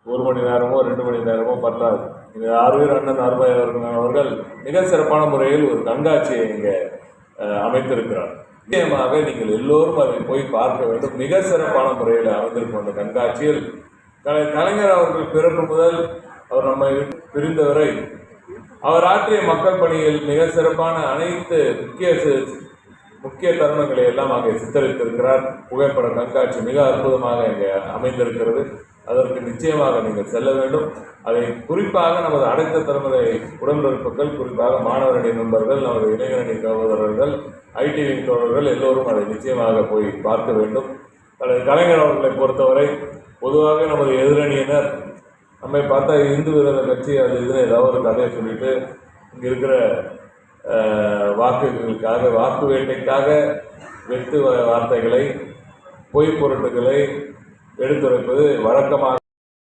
1 மணி நேரமோ 2 மணி நேரமோ பத்தாது. இது ஆர்வீர் அண்ணன் அவர்கள் மிக சிறப்பான முறையில் ஒரு கண்காட்சியை இங்கே அமைத்திருக்கிறார். நிச்சயமாக நீங்கள் எல்லோரும் அதை போய் பார்க்க வேண்டும். மிக சிறப்பான முறையில் அமைந்திருக்கும் அந்த கண்காட்சியில் கலைஞர் அவர்கள் பிறப்பு முதல் அவர் நம்மை பிரிந்தவரை அவர் ஆற்றிய மக்கள் பணியில் மிக சிறப்பான அனைத்து முக்கிய தருணங்களை எல்லாம் அங்கே சித்தரித்திருக்கிறார். புகைப்பட கண்காட்சி மிக அற்புதமாக இங்கே அமைந்திருக்கிறது. அதற்கு நிச்சயமாக நீங்கள் செல்ல வேண்டும். அதை குறிப்பாக நமது அனைத்து தலைமுறை உடன்பிறப்புகள், குறிப்பாக மாணவரணி நண்பர்கள், நமது இளைஞரணி சகோதரர்கள், ஐடிவி தோழர்கள் எல்லோரும் அதை நிச்சயமாக போய் பார்க்க வேண்டும். கலைஞர் அவர்களை பொறுத்தவரை பொதுவாக நமது எதிரணியினர் நம்மை பார்த்தா இந்து விரோத கட்சி அது இதில் ஏதாவது ஒரு கதையை சொல்லிட்டு இங்கே இருக்கிற வாக்குகளுக்காக, வாக்கு வேட்டைக்காக வெற்று வார்த்தைகளை, பொய் பொருட்களை எடுத்துரைப்பது வழக்கமாக